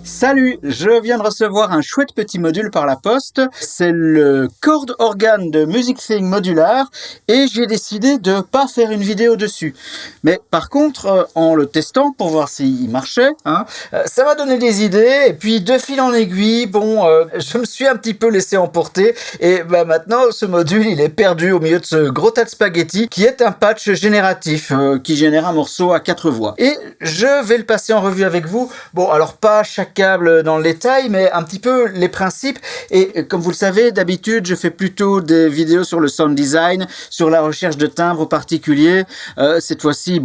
Salut, je viens de recevoir un chouette petit module par la poste. C'est le Chord Organ de Music Thing Modular et j'ai décidé de pas faire une vidéo dessus. Mais par contre, en le testant pour voir s'il marchait, ça m'a donné des idées et puis de fil en aiguille, je me suis un petit peu laissé emporter et maintenant ce module il est perdu au milieu de ce gros tas de spaghettis qui est un patch génératif qui génère un morceau à 4 voix. Et je vais le passer en revue avec vous. Bon, alors pas chaque câble dans le détail, mais un petit peu les principes. Et comme vous le savez, d'habitude, je fais plutôt des vidéos sur le sound design, sur la recherche de timbres particuliers. Cette fois-ci,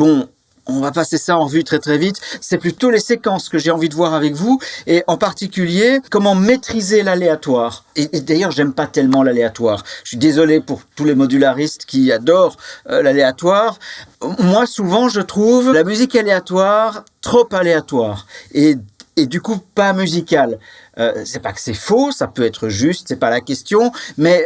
on va passer ça en revue très très vite. C'est plutôt les séquences que j'ai envie de voir avec vous et en particulier comment maîtriser l'aléatoire. Et d'ailleurs, j'aime pas tellement l'aléatoire. Je suis désolé pour tous les modularistes qui adorent l'aléatoire. Moi, souvent, je trouve la musique aléatoire trop aléatoire et du coup pas musicale. C'est pas que c'est faux, ça peut être juste, c'est pas la question, mais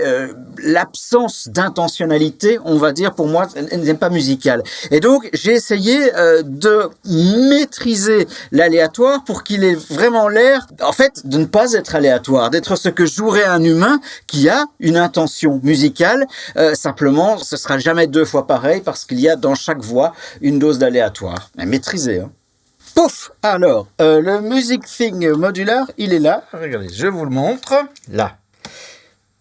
l'absence d'intentionnalité, on va dire, pour moi, n'est pas musicale. Et donc, j'ai essayé de maîtriser l'aléatoire pour qu'il ait vraiment l'air, en fait, de ne pas être aléatoire, d'être ce que jouerait un humain qui a une intention musicale. Simplement, ce sera jamais 2 fois pareil parce qu'il y a dans chaque voix une dose d'aléatoire. Mais maîtrisé, Pouf! Alors, le Music Thing Modular, il est là. Regardez, je vous le montre. Là.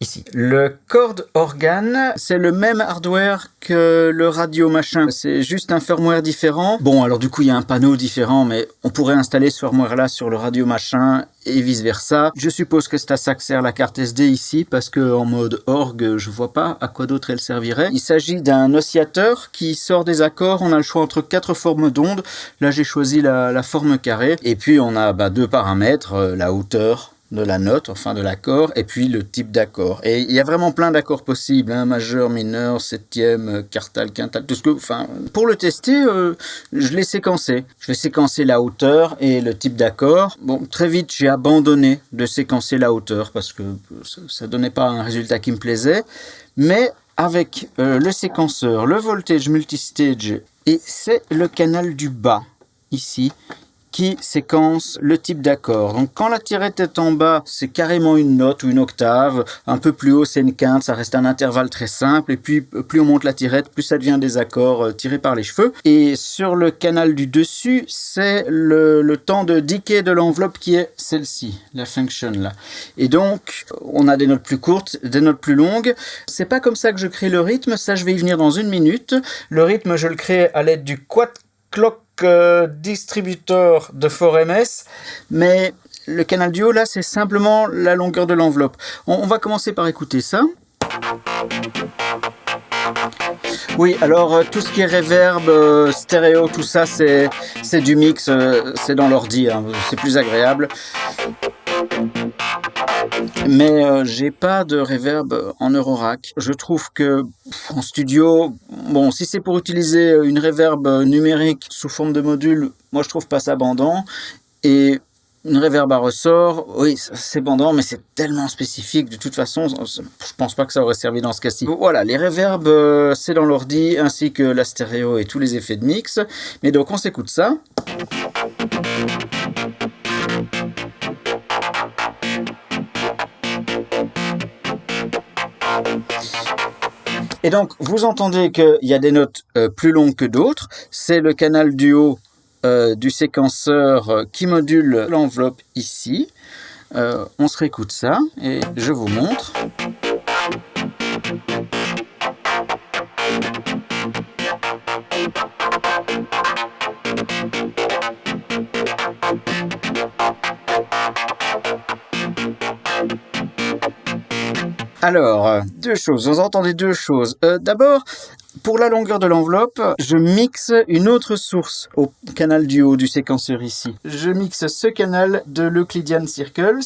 Ici. Le Chord Organ, c'est le même hardware que le Radio Machin. C'est juste un firmware différent. Bon, alors du coup, il y a un panneau différent, mais on pourrait installer ce firmware-là sur le Radio Machin et vice-versa. Je suppose que c'est à ça que sert la carte SD ici, parce que en mode orgue, je vois pas à quoi d'autre elle servirait. Il s'agit d'un oscillateur qui sort des accords. On a le choix entre 4 formes d'ondes. Là, j'ai choisi la forme carrée. Et puis, on a 2 paramètres, la hauteur de la note, enfin de l'accord, et puis le type d'accord. Et il y a vraiment plein d'accords possibles, majeur, mineur, septième, quartal, quintal, tout ce que... pour le tester, je l'ai séquencé. Je vais séquencer la hauteur et le type d'accord. Bon, très vite, j'ai abandonné de séquencer la hauteur parce que ça donnait pas un résultat qui me plaisait. Mais avec le séquenceur, le voltage multistage, et c'est le canal du bas, ici, qui séquence le type d'accord. Donc quand la tirette est en bas, c'est carrément une note ou une octave. Un peu plus haut, c'est une quinte, ça reste un intervalle très simple. Et puis plus on monte la tirette, plus ça devient des accords tirés par les cheveux. Et sur le canal du dessus, c'est le temps de decay de l'enveloppe qui est celle-ci, la function là. Et donc, on a des notes plus courtes, des notes plus longues. C'est pas comme ça que je crée le rythme, ça je vais y venir dans 1 minute. Le rythme, je le crée à l'aide du quad clock distributeur de 4MS, mais le canal du haut là c'est simplement la longueur de l'enveloppe. On va commencer par écouter ça. Oui, alors tout ce qui est reverb, stéréo, tout ça c'est du mix, c'est dans l'ordi, c'est plus agréable. Mais j'ai pas de reverb en Eurorack. Je trouve que en studio, si c'est pour utiliser une reverb numérique sous forme de module, moi je trouve pas ça bandant. Et une reverb à ressort, oui, c'est bandant, mais c'est tellement spécifique. De toute façon, je pense pas que ça aurait servi dans ce cas-ci. Voilà, les reverbs, c'est dans l'ordi, ainsi que la stéréo et tous les effets de mix. Mais donc on s'écoute ça. Et donc, vous entendez qu'il y a des notes plus longues que d'autres. C'est le canal du haut du séquenceur qui module l'enveloppe ici. On se réécoute ça et je vous montre. Alors, deux choses, vous entendez deux choses. D'abord, pour la longueur de l'enveloppe, je mixe une autre source au canal du haut du séquenceur ici. Je mixe ce canal de l'Euclidean Circles,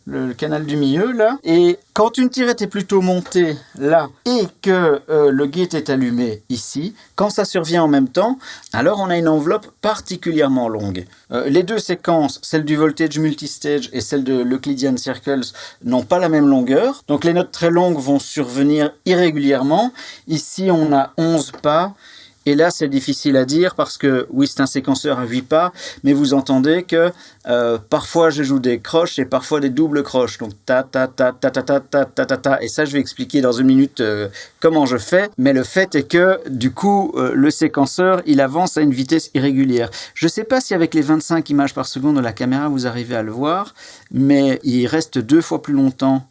le canal du milieu là, et quand une tirette est plutôt montée là et que le gate est allumé ici, quand ça survient en même temps, alors on a une enveloppe particulièrement longue. Les deux séquences, celle du voltage multistage et celle de l'Euclidean Circles, n'ont pas la même longueur, donc les notes très longues vont survenir irrégulièrement. Ici on a 11 pas. Et là, c'est difficile à dire parce que, oui, c'est un séquenceur à 8 pas, mais vous entendez que parfois je joue des croches et parfois des doubles croches. Donc, ta, ta, ta, ta, ta, ta, ta, ta, ta, ta. Et ça, je vais expliquer dans une minute comment je fais. Mais le fait est que, du coup, le séquenceur, il avance à une vitesse irrégulière. Je ne sais pas si avec les 25 images par seconde de la caméra, vous arrivez à le voir, mais il reste 2 fois plus longtemps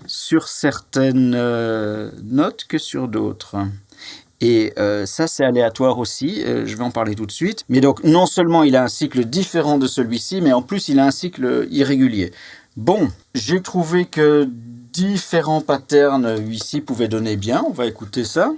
sur certaines notes que sur d'autres. Et ça, c'est aléatoire aussi, je vais en parler tout de suite. Mais donc, non seulement il a un cycle différent de celui-ci, mais en plus, il a un cycle irrégulier. Bon, j'ai trouvé que différents patterns ici pouvaient donner bien. On va écouter ça.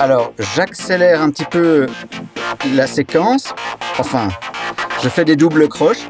Alors, j'accélère un petit peu la séquence. Enfin, je fais des doubles croches.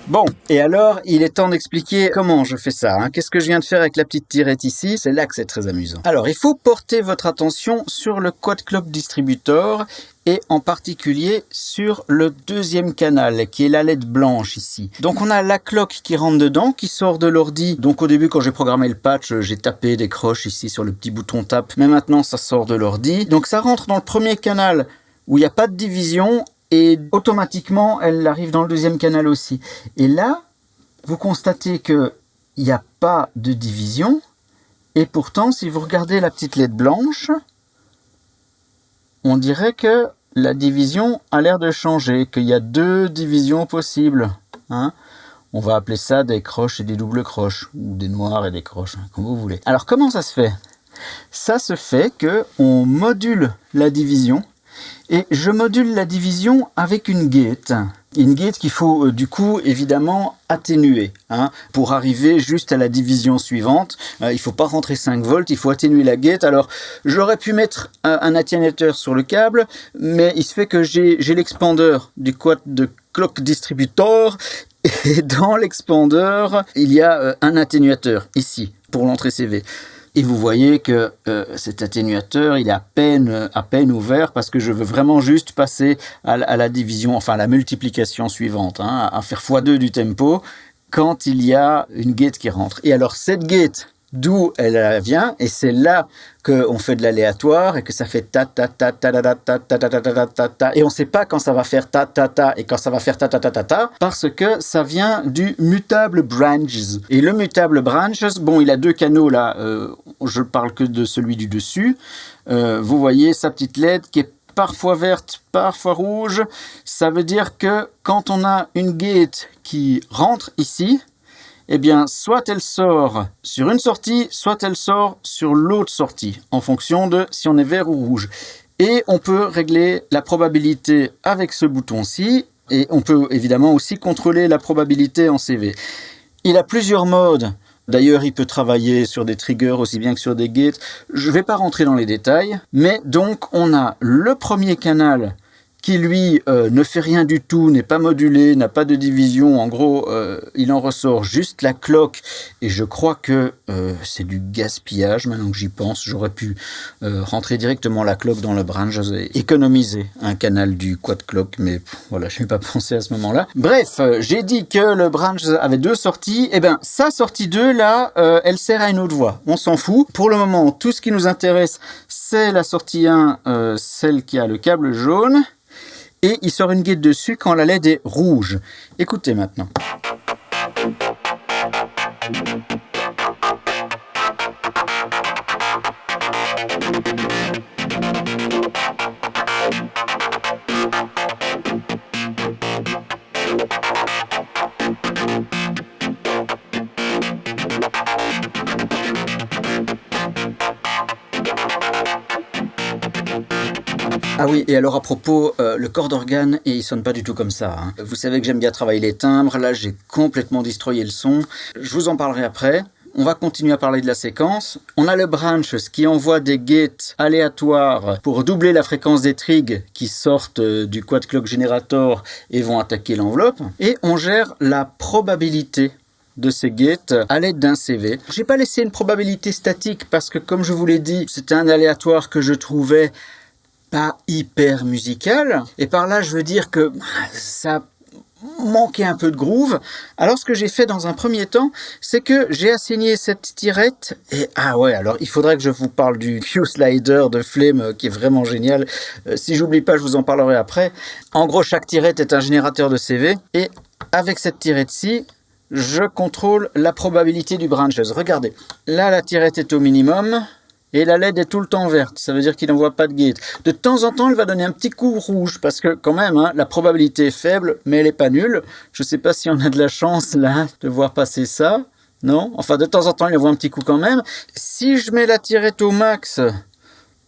Bon, et alors, il est temps d'expliquer comment je fais ça. Qu'est-ce que je viens de faire avec la petite tirette ici? C'est là que c'est très amusant. Alors, il faut porter votre attention sur le Quad Clock Distributor et en particulier sur le deuxième canal qui est la LED blanche ici. Donc, on a la clock qui rentre dedans, qui sort de l'ordi. Donc, au début, quand j'ai programmé le patch, j'ai tapé des croches ici sur le petit bouton tap. Mais maintenant, ça sort de l'ordi. Donc, ça rentre dans le premier canal où il n'y a pas de division. Et automatiquement, elle arrive dans le deuxième canal aussi. Et là, vous constatez qu'il n'y a pas de division. Et pourtant, si vous regardez la petite LED blanche, on dirait que la division a l'air de changer, qu'il y a 2 divisions possibles. On va appeler ça des croches et des doubles croches, ou des noirs et des croches, comme vous voulez. Alors, comment ça se fait? Ça se fait qu'on module la division. Et je module la division avec une gate. Une gate qu'il faut du coup évidemment atténuer. Pour arriver juste à la division suivante, il ne faut pas rentrer 5 volts, il faut atténuer la gate. Alors j'aurais pu mettre un atténuateur sur le câble, mais il se fait que j'ai l'expandeur du Quad Clock Distributor. Et dans l'expandeur, il y a un atténuateur ici pour l'entrée CV. Et vous voyez que cet atténuateur, il est à peine ouvert parce que je veux vraiment juste passer à la division, enfin à la multiplication suivante, à faire x2 du tempo quand il y a une gate qui rentre. Et alors cette gate, d'où elle vient, et c'est là qu'on fait de l'aléatoire et que ça fait ta ta ta ta ta ta ta ta ta ta ta ta et on ne sait pas quand ça va faire ta ta ta et quand ça va faire ta ta ta ta ta parce que ça vient du mutable branches. Et le mutable branches, bon, il a 2 canaux là, je parle que de celui du dessus. Vous voyez sa petite LED qui est parfois verte, parfois rouge. Ça veut dire que quand on a une gate qui rentre ici, eh bien, soit elle sort sur une sortie, soit elle sort sur l'autre sortie, en fonction de si on est vert ou rouge. Et on peut régler la probabilité avec ce bouton-ci, et on peut évidemment aussi contrôler la probabilité en CV. Il a plusieurs modes. D'ailleurs, il peut travailler sur des triggers aussi bien que sur des gates. Je ne vais pas rentrer dans les détails, mais donc on a le premier canal qui lui ne fait rien du tout, n'est pas modulé, n'a pas de division. En gros, il en ressort juste la cloque. Et je crois que c'est du gaspillage, maintenant que j'y pense. J'aurais pu rentrer directement la cloque dans le branch et économiser un canal du quad clock, mais voilà, je n'ai pas pensé à ce moment-là. Bref, j'ai dit que le branch avait 2 sorties. Eh bien, sa sortie 2, là, elle sert à une autre voie. On s'en fout. Pour le moment, tout ce qui nous intéresse, c'est la sortie 1, celle qui a le câble jaune. Et il sort une guide dessus quand la LED est rouge. Écoutez maintenant. Ah oui, et alors à propos, le corps d'organe, il sonne pas du tout comme ça. Hein. Vous savez que j'aime bien travailler les timbres, là j'ai complètement destroyé le son. Je vous en parlerai après. On va continuer à parler de la séquence. On a le branch qui envoie des gates aléatoires pour doubler la fréquence des trigs qui sortent du quad clock generator et vont attaquer l'enveloppe. Et on gère la probabilité de ces gates à l'aide d'un CV. J'ai pas laissé une probabilité statique parce que comme je vous l'ai dit, c'était un aléatoire que je trouvais pas hyper musical, et par là je veux dire que ça manquait un peu de groove. Alors ce que j'ai fait dans un premier temps, c'est que j'ai assigné cette tirette, et ah ouais, alors il faudrait que je vous parle du Q-Slider de Flame qui est vraiment génial. Si j'oublie pas, je vous en parlerai après. En gros, chaque tirette est un générateur de CV, et avec cette tirette-ci, je contrôle la probabilité du branch. Regardez, là la tirette est au minimum, et la LED est tout le temps verte, ça veut dire qu'il n'envoie pas de gate. De temps en temps, elle va donner un petit coup rouge, parce que quand même, hein, la probabilité est faible, mais elle n'est pas nulle. Je ne sais pas si on a de la chance, là, de voir passer ça. Non ? Enfin, de temps en temps, il envoie un petit coup quand même. Si je mets la tirette au max,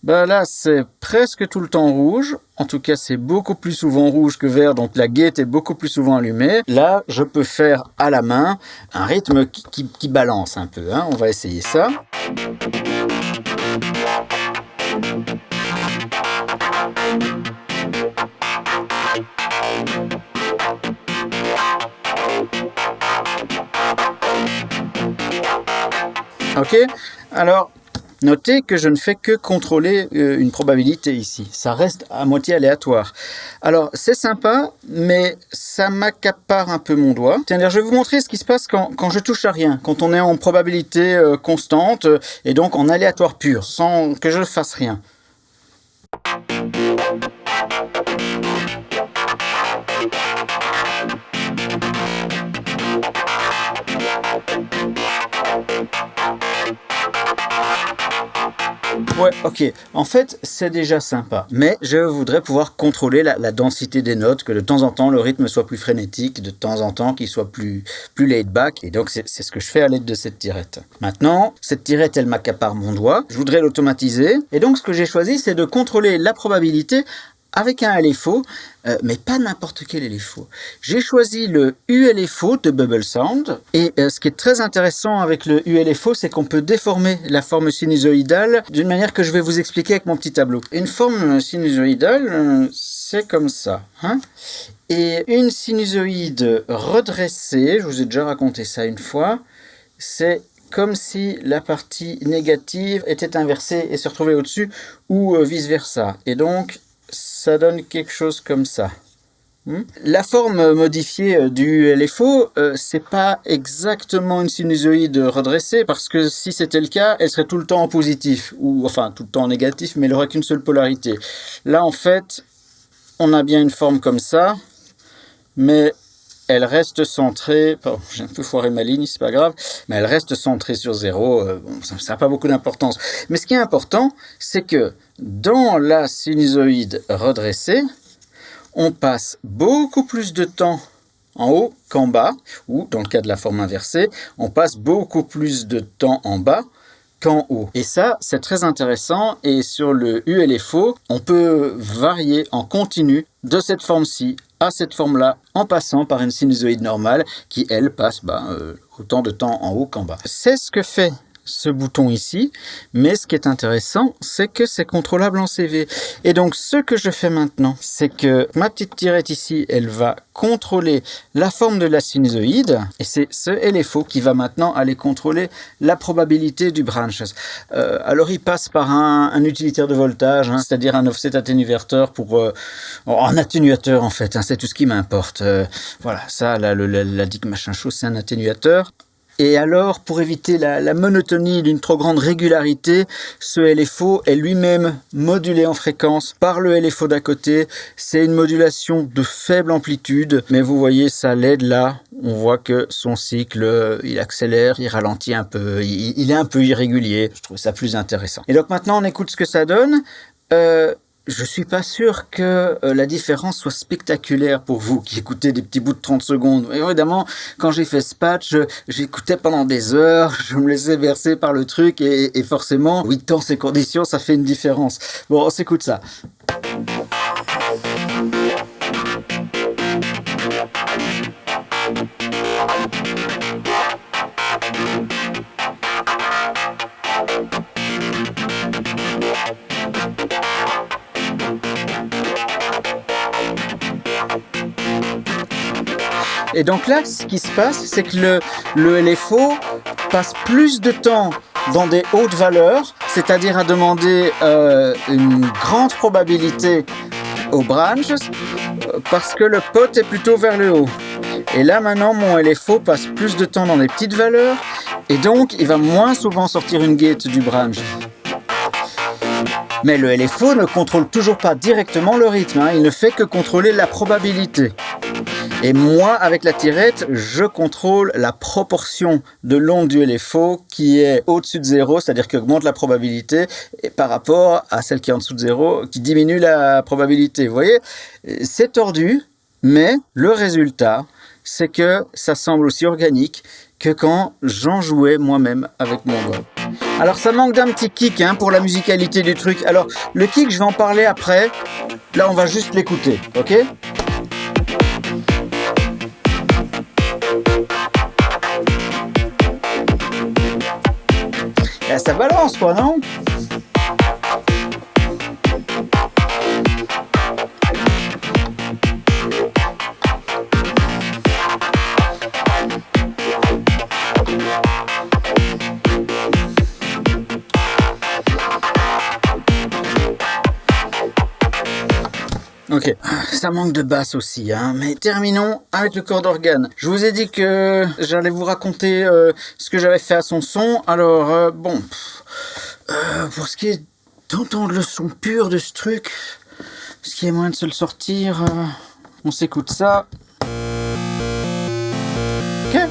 ben là, c'est presque tout le temps rouge. En tout cas, c'est beaucoup plus souvent rouge que vert, donc la gate est beaucoup plus souvent allumée. Là, je peux faire à la main un rythme qui balance un peu. Hein. On va essayer ça. Ok, alors notez que je ne fais que contrôler une probabilité ici. Ça reste à moitié aléatoire. Alors c'est sympa, mais ça m'accapare un peu mon doigt. Tiens, je vais vous montrer ce qui se passe quand je touche à rien, quand on est en probabilité constante et donc en aléatoire pur, sans que je fasse rien. Ouais, ok. En fait, c'est déjà sympa. Mais je voudrais pouvoir contrôler la densité des notes, que de temps en temps, le rythme soit plus frénétique, de temps en temps, qu'il soit plus laid back. Et donc, c'est ce que je fais à l'aide de cette tirette. Maintenant, cette tirette, elle m'accapare mon doigt. Je voudrais l'automatiser. Et donc, ce que j'ai choisi, c'est de contrôler la probabilité avec un LFO, mais pas n'importe quel LFO. J'ai choisi le ULFO de Bubble Sound, et ce qui est très intéressant avec le ULFO, c'est qu'on peut déformer la forme sinusoïdale d'une manière que je vais vous expliquer avec mon petit tableau. Une forme sinusoïdale, c'est comme ça. Hein, et une sinusoïde redressée, je vous ai déjà raconté ça une fois, c'est comme si la partie négative était inversée et se retrouvait au-dessus, ou vice-versa. Et donc, ça donne quelque chose comme ça. La forme modifiée du LFO, c'est pas exactement une sinusoïde redressée, parce que si c'était le cas, elle serait tout le temps en positif, ou enfin tout le temps en négatif, mais elle n'aurait qu'une seule polarité. Là, en fait, on a bien une forme comme ça, mais elle reste centrée, j'ai un peu foiré ma ligne, c'est pas grave, mais elle reste centrée sur 0, ça n'a pas beaucoup d'importance. Mais ce qui est important, c'est que dans la sinusoïde redressée, on passe beaucoup plus de temps en haut qu'en bas, ou dans le cas de la forme inversée, on passe beaucoup plus de temps en bas qu'en haut. Et ça, c'est très intéressant, et sur le ULFO, on peut varier en continu de cette forme-ci à cette forme-là, en passant par une sinusoïde normale qui, elle, passe autant de temps en haut qu'en bas. C'est ce que fait ce bouton ici, mais ce qui est intéressant, c'est que c'est contrôlable en CV. Et donc, ce que je fais maintenant, c'est que ma petite tirette ici, elle va contrôler la forme de la sinusoïde, et c'est ce LFO qui va maintenant aller contrôler la probabilité du branches. Alors, il passe par un utilitaire de voltage, hein, c'est-à-dire un offset atténuateur pour un atténuateur en fait, hein, c'est tout ce qui m'importe. Voilà, ça, la DIC machin chose, c'est un atténuateur. Et alors, pour éviter la monotonie d'une trop grande régularité, ce LFO est lui-même modulé en fréquence par le LFO d'à côté. C'est une modulation de faible amplitude, mais vous voyez, ça l'aide là. On voit que son cycle, il accélère, il ralentit un peu, il est un peu irrégulier. Je trouve ça plus intéressant. Et donc maintenant, on écoute ce que ça donne. Je suis pas sûr que la différence soit spectaculaire pour vous qui écoutez des petits bouts de 30 secondes. Et évidemment, quand j'ai fait ce patch, j'écoutais pendant des heures, je me laissais bercer par le truc et forcément, oui, dans ces conditions, ça fait une différence. Bon, on s'écoute ça. Et donc là, ce qui se passe, c'est que le LFO passe plus de temps dans des hautes valeurs, c'est-à-dire à demander une grande probabilité aux branches, parce que le pot est plutôt vers le haut. Et là, maintenant, mon LFO passe plus de temps dans des petites valeurs, et donc il va moins souvent sortir une gate du branch. Mais le LFO ne contrôle toujours pas directement le rythme, hein, il ne fait que contrôler la probabilité. Et moi, avec la tirette, je contrôle la proportion de l'onde du LFO qui est au-dessus de 0, c'est-à-dire qui augmente la probabilité, et par rapport à celle qui est en dessous de 0, qui diminue la probabilité. Vous voyez, c'est tordu, mais le résultat, c'est que ça semble aussi organique que quand j'en jouais moi-même avec mon doigt. Alors ça manque d'un petit kick hein, pour la musicalité du truc. Alors le kick, je vais en parler après. Là, on va juste l'écouter, ok ? Ça balance quoi, non ? Ok, ça manque de basse aussi, hein, mais terminons avec le corps d'organe. Je vous ai dit que j'allais vous raconter ce que j'avais fait à son son. Alors, pour ce qui est d'entendre le son pur de ce truc, ce qui est moyen de se le sortir, on s'écoute ça. Ok.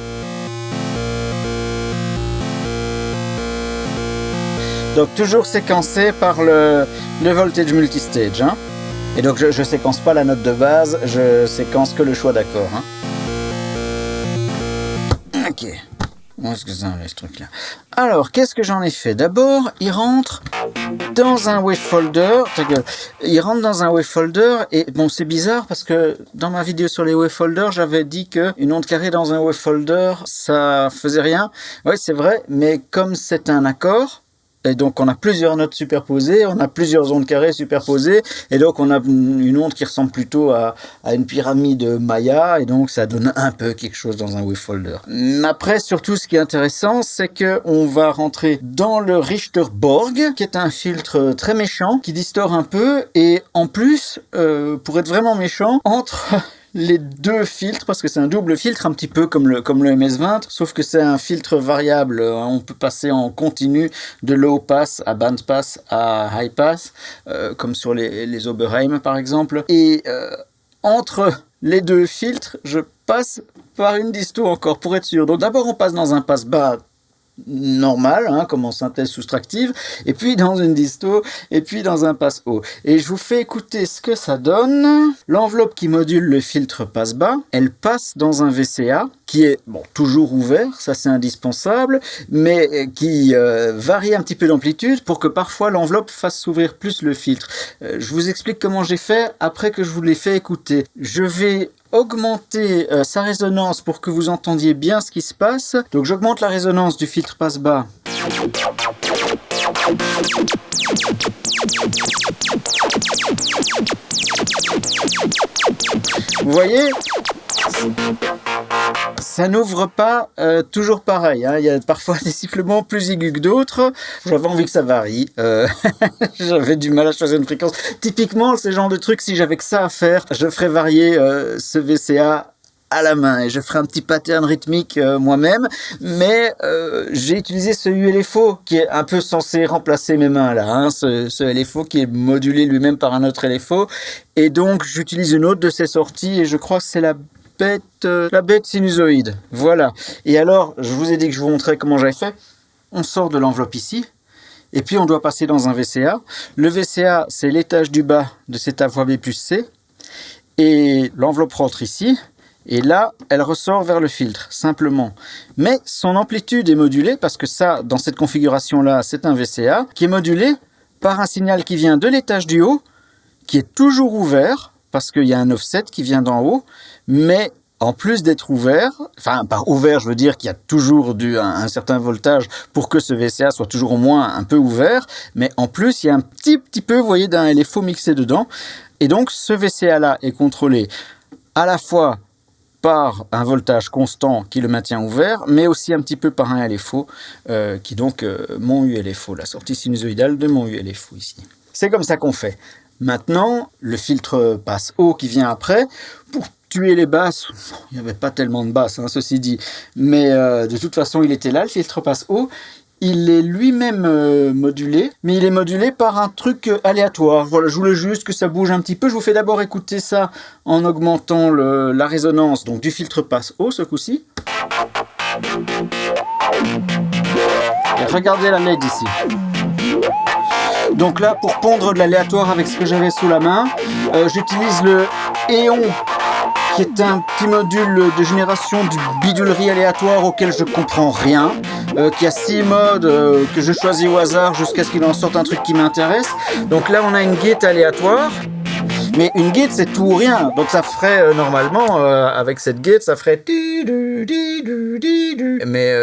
Donc toujours séquencé par le voltage multistage, hein. Et donc je séquence pas la note de base, je séquence que le choix d'accords. Hein. Ok. Où est-ce que ça en est ce truc là ? Alors, qu'est-ce que j'en ai fait ? D'abord, il rentre dans un wavefolder. Il rentre dans un wavefolder et bon, c'est bizarre parce que dans ma vidéo sur les wavefolders, j'avais dit qu'une onde carrée dans un wavefolder, ça faisait rien. Oui, c'est vrai, mais comme c'est un accord, et donc on a plusieurs notes superposées, on a plusieurs ondes carrées superposées, et donc on a une onde qui ressemble plutôt à une pyramide Maya, et donc ça donne un peu quelque chose dans un wavefolder. Après, surtout, ce qui est intéressant, c'est qu'on va rentrer dans le Richter-Borg, qui est un filtre très méchant, qui distord un peu, et en plus, pour être vraiment méchant, entre les deux filtres, parce que c'est un double filtre, un petit peu comme le MS-20, sauf que c'est un filtre variable. On peut passer en continu de low pass à band pass à high pass, comme sur les Oberheim par exemple. Et entre les deux filtres, je passe par une disto encore pour être sûr. Donc d'abord on passe dans un pass bas normal, hein, comme en synthèse soustractive, et puis dans une disto, et puis dans un passe haut. Et je vous fais écouter ce que ça donne. L'enveloppe qui module le filtre passe bas, elle passe dans un VCA qui est toujours ouvert, ça c'est indispensable, mais qui varie un petit peu d'amplitude pour que parfois l'enveloppe fasse s'ouvrir plus le filtre. Je vous explique comment j'ai fait après que je vous l'ai fait écouter. Je vais augmenter sa résonance pour que vous entendiez bien ce qui se passe. Donc j'augmente la résonance du filtre passe bas Vous voyez, ça n'ouvre pas toujours pareil, hein. Il y a parfois des sifflements plus aigus que d'autres. J'avais envie que ça varie. J'avais du mal à choisir une fréquence. Typiquement, ce genre de truc, si j'avais que ça à faire, je ferais varier ce VCA à la main et je ferai un petit pattern rythmique moi-même, mais j'ai utilisé ce ULFO qui est un peu censé remplacer mes mains là, hein, ce LFO qui est modulé lui-même par un autre LFO, et donc j'utilise une autre de ces sorties et je crois que c'est la bête sinusoïde. Voilà. Et alors, je vous ai dit que je vous montrais comment j'avais fait. On sort de l'enveloppe ici. Et puis on doit passer dans un VCA. Le VCA, c'est l'étage du bas de cette voie B plus C. Et l'enveloppe rentre ici. Et là, elle ressort vers le filtre, simplement. Mais son amplitude est modulée, parce que ça, dans cette configuration-là, c'est un VCA, qui est modulé par un signal qui vient de l'étage du haut, qui est toujours ouvert, parce qu'il y a un offset qui vient d'en haut, mais en plus d'être ouvert, enfin par ouvert je veux dire qu'il y a toujours un certain voltage pour que ce VCA soit toujours au moins un peu ouvert, mais en plus il y a un petit peu, vous voyez, d'un LFO mixé dedans, et donc ce VCA là est contrôlé à la fois par un voltage constant qui le maintient ouvert, mais aussi un petit peu par un LFO, qui est donc mon ULFO, la sortie sinusoïdale de mon ULFO ici. C'est comme ça qu'on fait. Maintenant, le filtre passe haut qui vient après, pour tuer les basses, il n'y avait pas tellement de basses, hein, ceci dit, mais de toute façon il était là, le filtre passe haut. Il est lui-même modulé, mais il est modulé par un truc aléatoire. Voilà, je voulais juste que ça bouge un petit peu. Je vous fais d'abord écouter ça en augmentant la résonance donc, du filtre passe haut, ce coup-ci. Et regardez la LED ici. Donc là, pour pondre de l'aléatoire avec ce que j'avais sous la main, j'utilise le Eon, qui est un petit module de génération de bidulerie aléatoire auquel je comprends rien, qui a 6 modes que je choisis au hasard jusqu'à ce qu'il en sorte un truc qui m'intéresse. Donc là, on a une gate aléatoire, mais une gate, c'est tout ou rien. Donc ça ferait, normalement, avec cette gate, ça ferait... Mais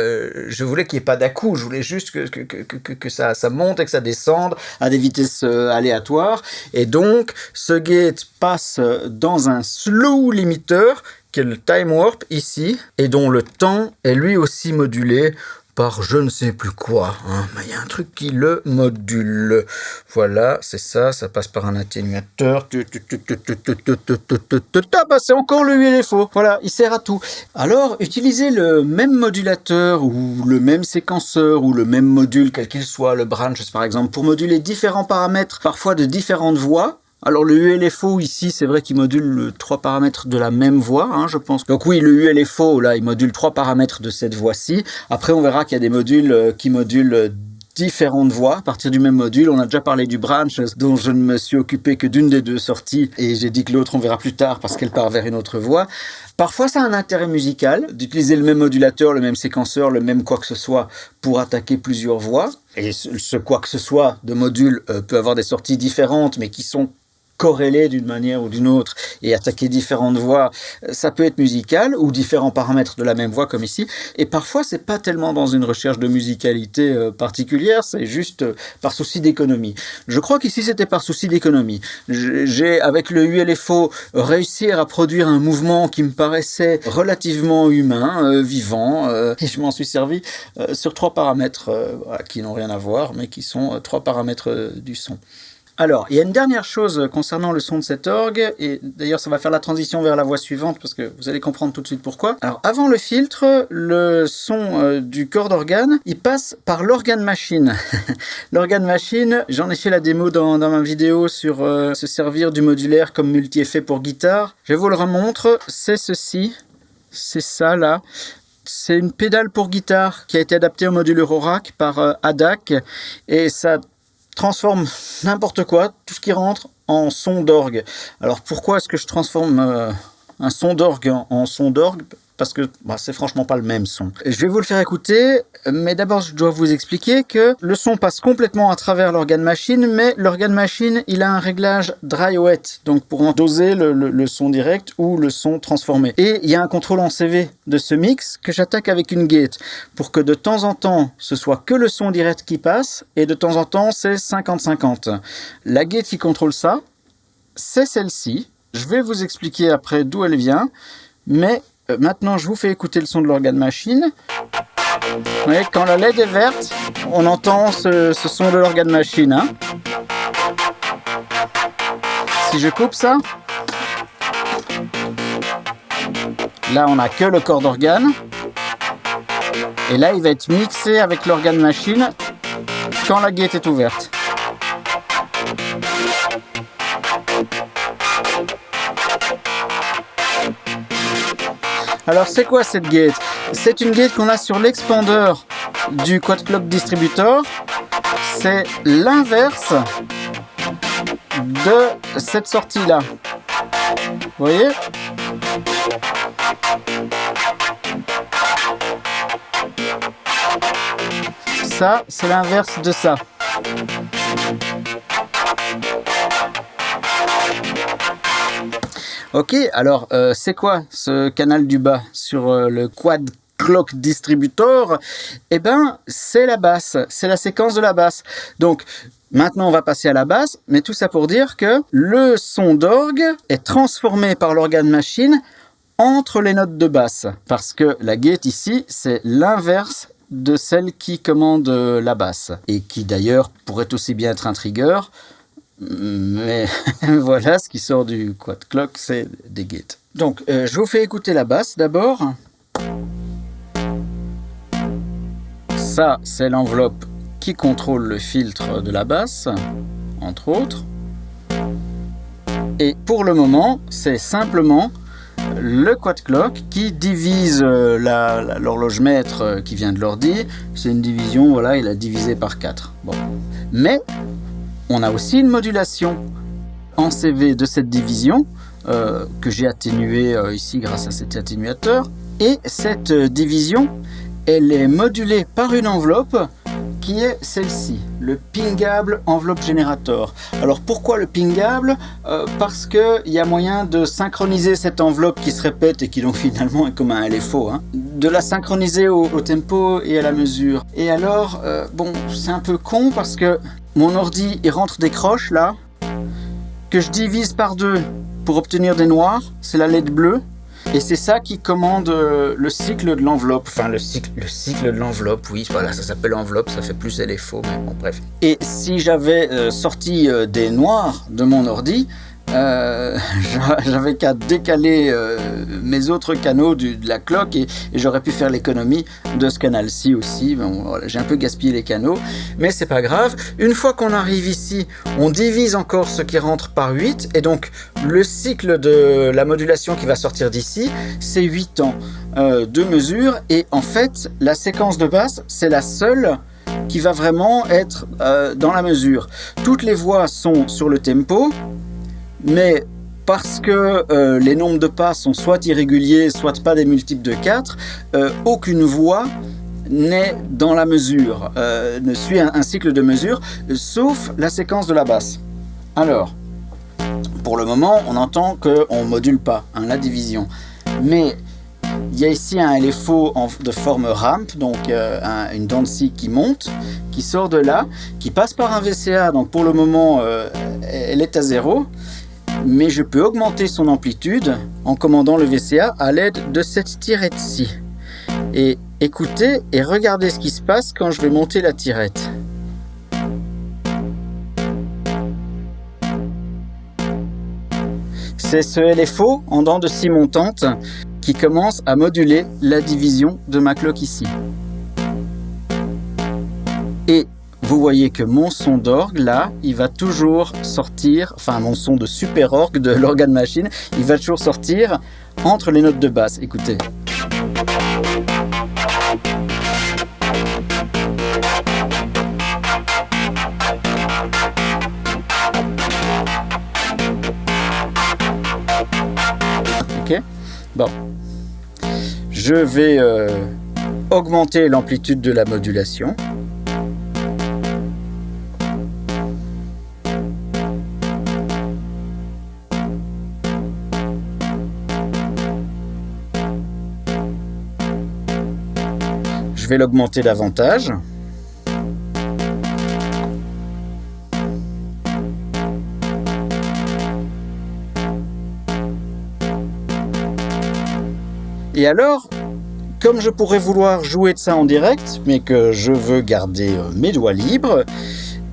je voulais qu'il n'y ait pas d'à-coup, je voulais juste que ça monte et que ça descende à des vitesses aléatoires. Et donc, ce gate passe dans un slow limiter, qui est le time warp ici, et dont le temps est lui aussi modulé par je ne sais plus quoi, hein. Mais il y a un truc qui le module. Voilà, c'est ça, ça passe par un atténuateur. Bah, c'est encore le ULFO. Voilà, il sert à tout. Alors, utilisez le même modulateur ou le même séquenceur ou le même module, quel qu'il soit, le branch par exemple, pour moduler différents paramètres, parfois de différentes voix. Alors le ULFO ici, c'est vrai qu'il module 3 paramètres de la même voix, hein, je pense. Donc oui, le ULFO, là, il module 3 paramètres de cette voix-ci. Après, on verra qu'il y a des modules qui modulent différentes voix à partir du même module. On a déjà parlé du branch, dont je ne me suis occupé que d'une des deux sorties, et j'ai dit que l'autre, on verra plus tard, parce qu'elle part vers une autre voix. Parfois, ça a un intérêt musical, d'utiliser le même modulateur, le même séquenceur, le même quoi que ce soit, pour attaquer plusieurs voix. Et ce quoi que ce soit de module peut avoir des sorties différentes, mais qui sont corrélées d'une manière ou d'une autre et attaquer différentes voix, ça peut être musical ou différents paramètres de la même voix comme ici. Et parfois, c'est pas tellement dans une recherche de musicalité particulière, c'est juste par souci d'économie. Je crois qu'ici, c'était par souci d'économie. J'ai, avec le ULFO, réussi à produire un mouvement qui me paraissait relativement humain, vivant, et je m'en suis servi sur 3 paramètres qui n'ont rien à voir, mais qui sont 3 paramètres du son. Alors, il y a une dernière chose concernant le son de cet orgue, et d'ailleurs ça va faire la transition vers la voix suivante, parce que vous allez comprendre tout de suite pourquoi. Alors, avant le filtre, le son du corps d'organe, il passe par l'organe machine. L'organe machine, j'en ai fait la démo dans ma vidéo sur se servir du modulaire comme multi-effet pour guitare. Je vous le remontre, c'est ceci, c'est ça là. C'est une pédale pour guitare qui a été adaptée au module Eurorack par ADAC, et ça transforme n'importe quoi, tout ce qui rentre, en son d'orgue. Alors pourquoi est-ce que je transforme un son d'orgue en son d'orgue ? parce que c'est franchement pas le même son. Je vais vous le faire écouter, mais d'abord je dois vous expliquer que le son passe complètement à travers l'organe machine, mais l'organe machine, il a un réglage dry-wet, donc pour en doser le son direct ou le son transformé. Et il y a un contrôle en CV de ce mix que j'attaque avec une gate, pour que de temps en temps, ce soit que le son direct qui passe, et de temps en temps, c'est 50-50. La gate qui contrôle ça, c'est celle-ci. Je vais vous expliquer après d'où elle vient, mais maintenant je vous fais écouter le son de l'organe machine. Vous voyez, quand la LED est verte, on entend ce son de l'organe machine. Hein. Si je coupe ça, là on n'a que le corps d'organe, et là il va être mixé avec l'organe machine quand la gate est ouverte. Alors c'est quoi cette gate? C'est une gate qu'on a sur l'expander du Quad Clock Distributor. C'est l'inverse de cette sortie là. Vous voyez? Ça, c'est l'inverse de ça. Ok, alors c'est quoi ce canal du bas sur le Quad Clock Distributor? Eh ben, c'est la basse, c'est la séquence de la basse. Donc, maintenant on va passer à la basse, mais tout ça pour dire que le son d'orgue est transformé par l'organe machine entre les notes de basse. Parce que la gate ici, c'est l'inverse de celle qui commande la basse. Et qui d'ailleurs pourrait aussi bien être un trigger. Mais voilà, ce qui sort du Quad Clock, c'est des gates. Donc, je vous fais écouter la basse d'abord. Ça, c'est l'enveloppe qui contrôle le filtre de la basse, entre autres. Et pour le moment, c'est simplement le Quad Clock qui divise l'horloge mètre qui vient de l'ordi. C'est une division, voilà, il a divisé par 4. Bon. Mais on a aussi une modulation en CV de cette division que j'ai atténuée ici grâce à cet atténuateur. Et cette division, elle est modulée par une enveloppe qui est celle-ci, le pingable enveloppe générateur. Alors pourquoi le pingable? Parce qu'il y a moyen de synchroniser cette enveloppe qui se répète et qui donc finalement est comme un LFO, hein, de la synchroniser au tempo et à la mesure. Et alors, bon, c'est un peu con parce que mon ordi, il rentre des croches là, que je divise par 2 pour obtenir des noirs, c'est la LED bleue. Et c'est ça qui commande le cycle de l'enveloppe. Enfin, le cycle de l'enveloppe, oui, voilà, ça s'appelle enveloppe, ça fait plus LFO, mais bon, bref. Et si j'avais sorti des noirs de mon ordi, j'avais qu'à décaler mes autres canaux de la cloque et j'aurais pu faire l'économie de ce canal-ci aussi. Bon, voilà, j'ai un peu gaspillé les canaux, mais c'est pas grave. Une fois qu'on arrive ici, on divise encore ce qui rentre par 8 et donc le cycle de la modulation qui va sortir d'ici, c'est 8 ans de mesure et en fait, la séquence de basse, c'est la seule qui va vraiment être dans la mesure. Toutes les voix sont sur le tempo, mais parce que les nombres de pas sont soit irréguliers, soit pas des multiples de 4, aucune voix n'est dans la mesure, ne suit un cycle de mesure, sauf la séquence de la basse. Alors, pour le moment, on entend qu'on ne module pas la division. Mais il y a ici un LFO de forme ramp, donc une dent de scie qui monte, qui sort de là, qui passe par un VCA, donc pour le moment, elle est à 0. Mais je peux augmenter son amplitude en commandant le VCA à l'aide de cette tirette-ci. Et écoutez et regardez ce qui se passe quand je vais monter la tirette. C'est ce LFO en dents de scie montante qui commence à moduler la division de ma cloque ici. Et vous voyez que mon son d'orgue, là, il va toujours sortir, enfin mon son de super orgue de l'organe machine, il va toujours sortir entre les notes de basse. Écoutez. Ok, bon. Je vais augmenter l'amplitude de la modulation. Je vais l'augmenter davantage. Et alors, comme je pourrais vouloir jouer de ça en direct, mais que je veux garder mes doigts libres,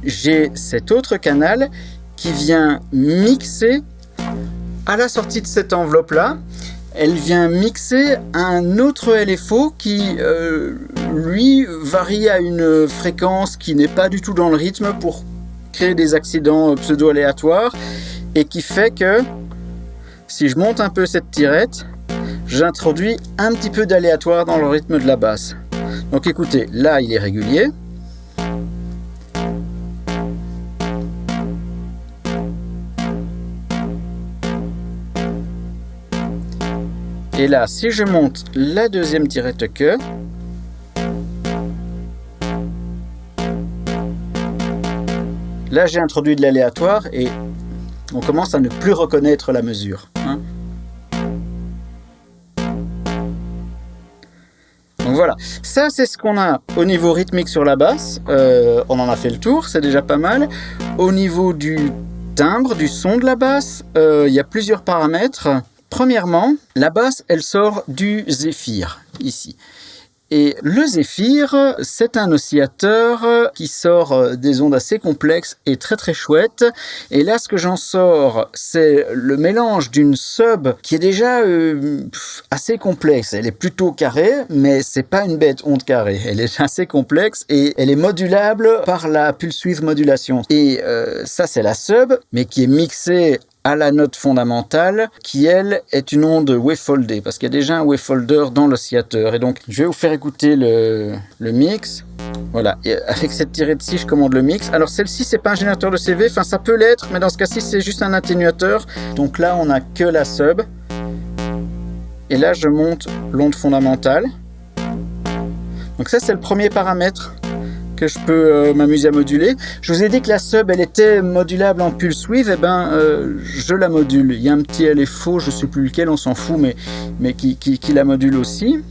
j'ai cet autre canal qui vient mixer à la sortie de cette enveloppe-là. Elle vient mixer un autre LFO qui, lui, varie à une fréquence qui n'est pas du tout dans le rythme pour créer des accidents pseudo-aléatoires et qui fait que, si je monte un peu cette tirette, j'introduis un petit peu d'aléatoire dans le rythme de la basse. Donc écoutez, là il est régulier. Et là, si je monte la deuxième tirette que, là j'ai introduit de l'aléatoire et on commence à ne plus reconnaître la mesure. Donc voilà, ça c'est ce qu'on a au niveau rythmique sur la basse, on en a fait le tour, c'est déjà pas mal. Au niveau du timbre, du son de la basse, il y a plusieurs paramètres. Premièrement, la basse elle sort du zéphyr, ici. Et le zéphyr, c'est un oscillateur qui sort des ondes assez complexes et très très chouettes. Et là, ce que j'en sors, c'est le mélange d'une sub qui est déjà assez complexe. Elle est plutôt carrée, mais c'est pas une bête onde carrée. Elle est assez complexe et elle est modulable par la pulse width modulation. Et ça, c'est la sub, mais qui est mixée à la note fondamentale, qui elle est une onde wavefoldée, parce qu'il y a déjà un wavefolder dans l'oscillateur. Et donc, je vais vous faire écouter le mix. Voilà, et avec cette tirette-ci, je commande le mix. Alors celle-ci, c'est pas un générateur de CV, enfin ça peut l'être, mais dans ce cas-ci, c'est juste un atténuateur. Donc là, on n'a que la sub. Et là, je monte l'onde fondamentale. Donc ça, c'est le premier paramètre que je peux m'amuser à moduler. Je vous ai dit que la sub, elle était modulable en pulse width, et ben je la module. Il y a un petit LFO, je sais plus lequel, on s'en fout, mais qui la module aussi.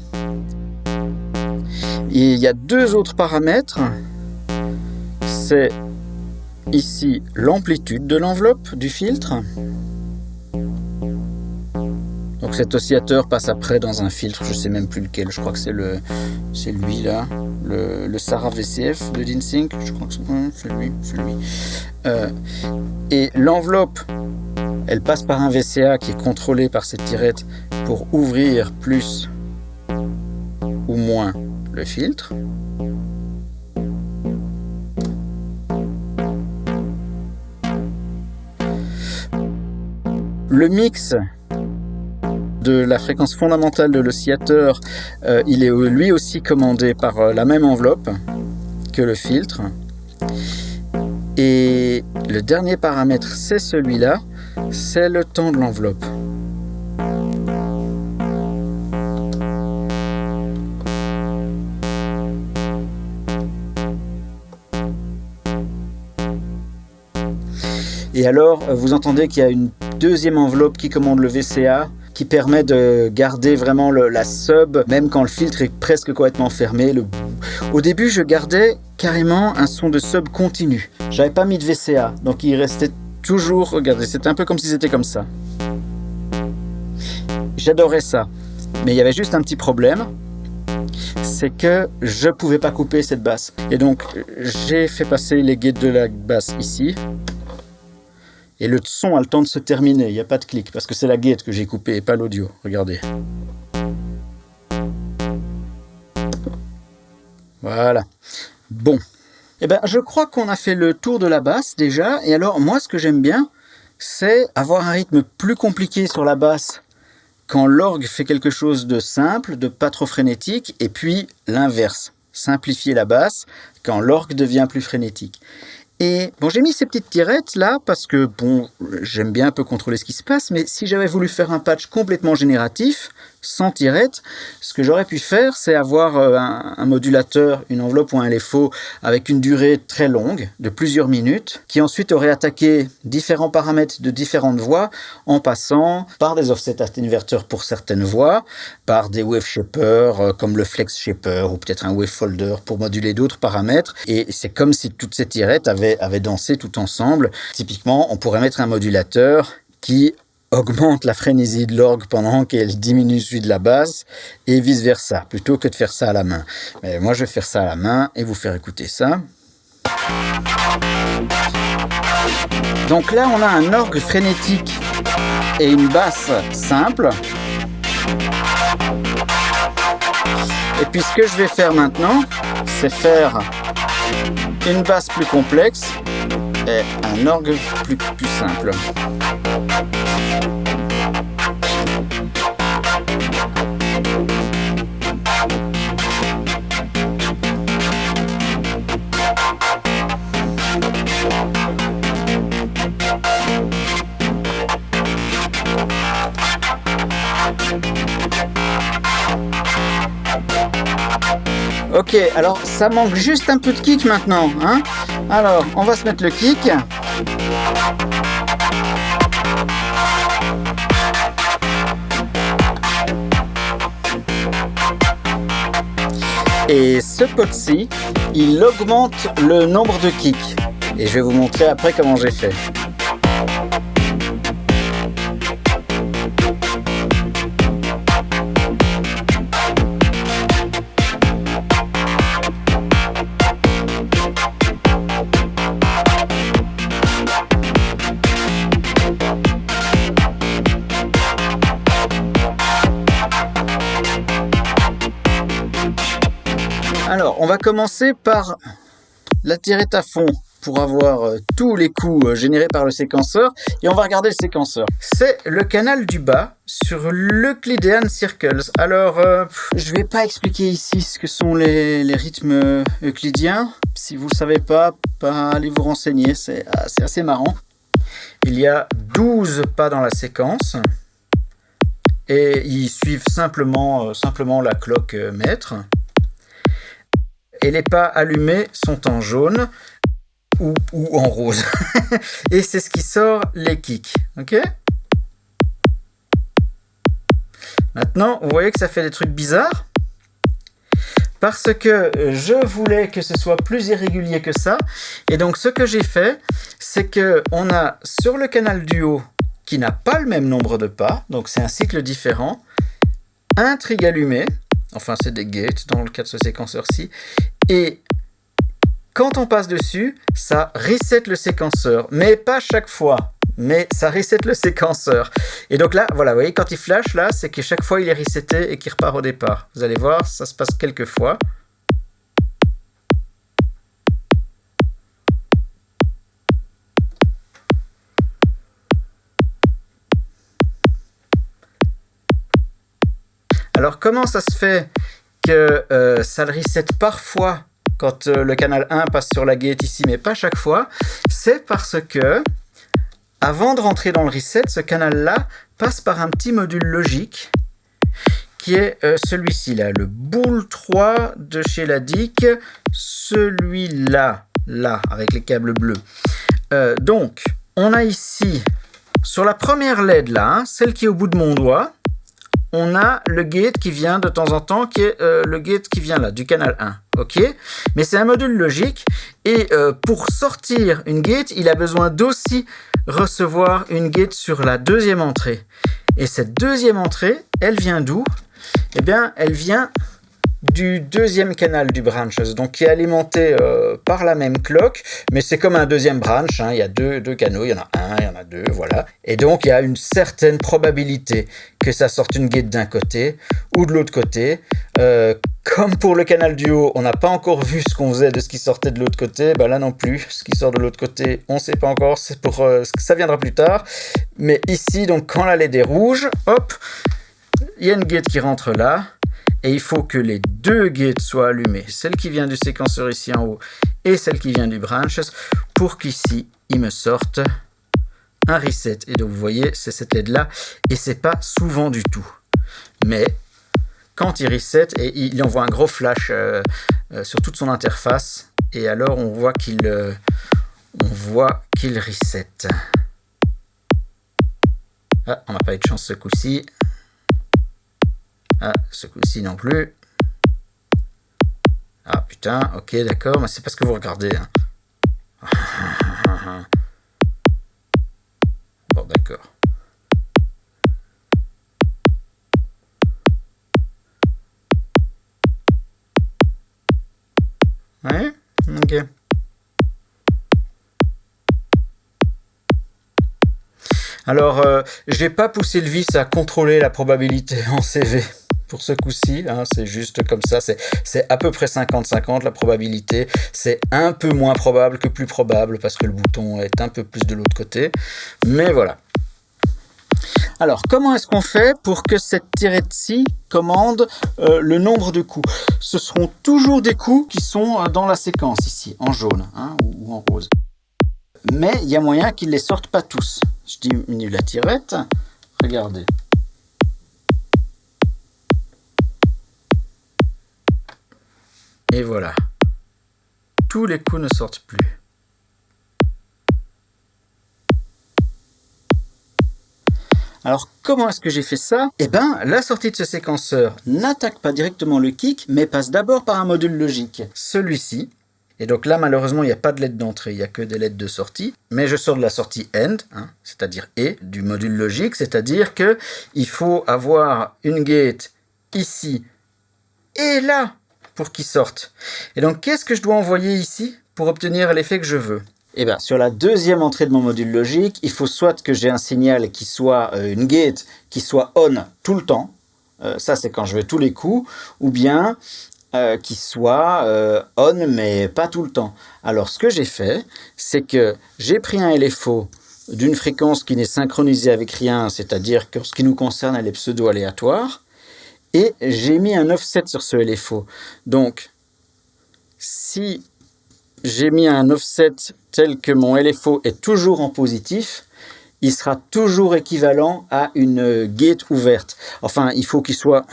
Et il y a deux autres paramètres. C'est ici l'amplitude de l'enveloppe du filtre. Donc cet oscillateur passe après dans un filtre, je sais même plus lequel, je crois que c'est lui là, le Sarah VCF de DynSync, je crois que c'est lui. Et l'enveloppe, elle passe par un VCA qui est contrôlé par cette tirette pour ouvrir plus ou moins le filtre. Le mix de la fréquence fondamentale de l'oscillateur, il est lui aussi commandé par la même enveloppe que le filtre. Et le dernier paramètre, c'est celui-là, c'est le temps de l'enveloppe. Et alors, vous entendez qu'il y a une deuxième enveloppe qui commande le VCA, qui permet de garder vraiment la sub, même quand le filtre est presque complètement fermé. Au début, je gardais carrément un son de sub continu. J'avais pas mis de VCA, donc il restait toujours, regardez, c'était un peu comme si c'était comme ça. J'adorais ça, mais il y avait juste un petit problème, c'est que je pouvais pas couper cette basse. Et donc, j'ai fait passer les gates de la basse ici. Et le son a le temps de se terminer, il n'y a pas de clic, parce que c'est la gate que j'ai coupée et pas l'audio. Regardez. Voilà. Bon. Eh ben, je crois qu'on a fait le tour de la basse déjà. Et alors, moi, ce que j'aime bien, c'est avoir un rythme plus compliqué sur la basse quand l'orgue fait quelque chose de simple, de pas trop frénétique, et puis l'inverse. Simplifier la basse quand l'orgue devient plus frénétique. Et bon, j'ai mis ces petites tirettes là parce que bon, j'aime bien un peu contrôler ce qui se passe, mais si j'avais voulu faire un patch complètement génératif, sans tirette, ce que j'aurais pu faire, c'est avoir un modulateur, une enveloppe ou un LFO avec une durée très longue, de plusieurs minutes, qui ensuite aurait attaqué différents paramètres de différentes voix en passant par des offset atténuateurs pour certaines voix, par des wave shapers comme le flex shaper ou peut-être un wave folder pour moduler d'autres paramètres. Et c'est comme si toutes ces tirettes avaient dansé tout ensemble. Typiquement, on pourrait mettre un modulateur qui augmente la frénésie de l'orgue pendant qu'elle diminue celui de la basse et vice-versa, plutôt que de faire ça à la main. Mais moi, je vais faire ça à la main et vous faire écouter ça. Donc là, on a un orgue frénétique et une basse simple. Et puis ce que je vais faire maintenant, c'est faire une basse plus complexe et un orgue plus simple. Ok, alors ça manque juste un peu de kick maintenant, hein. Alors, on va se mettre le kick. Et ce pot-ci, il augmente le nombre de kicks. Et je vais vous montrer après comment j'ai fait. Alors, on va commencer par la tirette à fond pour avoir tous les coups générés par le séquenceur. Et on va regarder le séquenceur. C'est le canal du bas sur l'Euclidean Circles. Alors, je ne vais pas expliquer ici ce que sont les rythmes euclidiens. Si vous ne savez pas, allez vous renseigner, c'est assez marrant. Il y a 12 pas dans la séquence. Et ils suivent simplement la cloque mètre. Et les pas allumés sont en jaune ou en rose. Et c'est ce qui sort les kicks. Ok ? Maintenant, vous voyez que ça fait des trucs bizarres. Parce que je voulais que ce soit plus irrégulier que ça. Et donc, ce que j'ai fait, c'est qu'on a sur le canal du haut, qui n'a pas le même nombre de pas, donc c'est un cycle différent, un trig allumé. Enfin, c'est des gates dans le cas de ce séquenceur-ci. Et quand on passe dessus, ça reset le séquenceur. Mais pas chaque fois. Mais ça reset le séquenceur. Et donc là, voilà, vous voyez, quand il flash, là, c'est que chaque fois, il est reseté et qu'il repart au départ. Vous allez voir, ça se passe quelques fois. Alors, comment ça se fait que ça le reset parfois quand le canal 1 passe sur la gate ici, mais pas chaque fois? C'est parce que, avant de rentrer dans le reset, ce canal-là passe par un petit module logique qui est celui-ci, là, le boule 3 de chez Ladic, celui-là, là, avec les câbles bleus. Donc, on a ici, sur la première LED, là, hein, celle qui est au bout de mon doigt, on a le gate qui vient de temps en temps, qui est le gate qui vient là, du canal 1. Ok ? Mais c'est un module logique, et pour sortir une gate, il a besoin d'aussi recevoir une gate sur la deuxième entrée. Et cette deuxième entrée, elle vient d'où ? Eh bien, elle vient du deuxième canal du branches, donc qui est alimenté par la même cloque, mais c'est comme un deuxième branch, hein, il y a deux canaux, il y en a un, il y en a deux, voilà. Et donc il y a une certaine probabilité que ça sorte une gate d'un côté ou de l'autre côté. Comme pour le canal du haut, on n'a pas encore vu ce qu'on faisait de ce qui sortait de l'autre côté, ben là non plus, ce qui sort de l'autre côté, on ne sait pas encore, c'est pour ça viendra plus tard. Mais ici, donc quand la LED est rouge, hop, il y a une gate qui rentre là. Et il faut que les deux gates soient allumées, celle qui vient du séquenceur ici en haut et celle qui vient du branches, pour qu'ici, il me sorte un reset. Et donc, vous voyez, c'est cette LED-là, et c'est pas souvent du tout. Mais quand il reset, et il envoie un gros flash sur toute son interface, et alors on voit qu'il reset. Ah, on n'a pas eu de chance ce coup-ci. Ah, ce coup-ci non plus. Ah putain, ok, d'accord, mais c'est parce que vous regardez. Hein. Bon, d'accord. Ouais, ok. Alors, j'ai pas poussé le vice à contrôler la probabilité en CV pour ce coup-ci, hein, c'est juste comme ça, c'est à peu près 50-50 la probabilité, c'est un peu moins probable que plus probable parce que le bouton est un peu plus de l'autre côté, mais voilà. Alors, comment est-ce qu'on fait pour que cette tirette-ci commande le nombre de coups? Ce seront toujours des coups qui sont dans la séquence ici, en jaune hein, ou en rose. Mais il y a moyen qu'ils ne les sortent pas tous. Je diminue la tirette. Regardez. Et voilà. Tous les coups ne sortent plus. Alors, comment est-ce que j'ai fait ça? Eh bien, la sortie de ce séquenceur n'attaque pas directement le kick, mais passe d'abord par un module logique. Celui-ci. Et donc là, malheureusement, il n'y a pas de LED d'entrée, il n'y a que des LED de sortie. Mais je sors de la sortie END, hein, c'est-à-dire et, du module logique, c'est-à-dire qu'il faut avoir une gate ici et là pour qu'il sorte. Et donc, qu'est-ce que je dois envoyer ici pour obtenir l'effet que je veux? Eh bien, sur la deuxième entrée de mon module logique, il faut soit que j'ai un signal qui soit une gate qui soit on tout le temps, ça c'est quand je veux tous les coups, ou bien qui soit on mais pas tout le temps. Alors ce que j'ai fait, c'est que j'ai pris un LFO d'une fréquence qui n'est synchronisée avec rien, c'est-à-dire que ce qui nous concerne elle est pseudo-aléatoire, et j'ai mis un offset sur ce LFO. Donc, si j'ai mis un offset tel que mon LFO est toujours en positif, il sera toujours équivalent à une gate ouverte. Enfin, il faut qu'il soit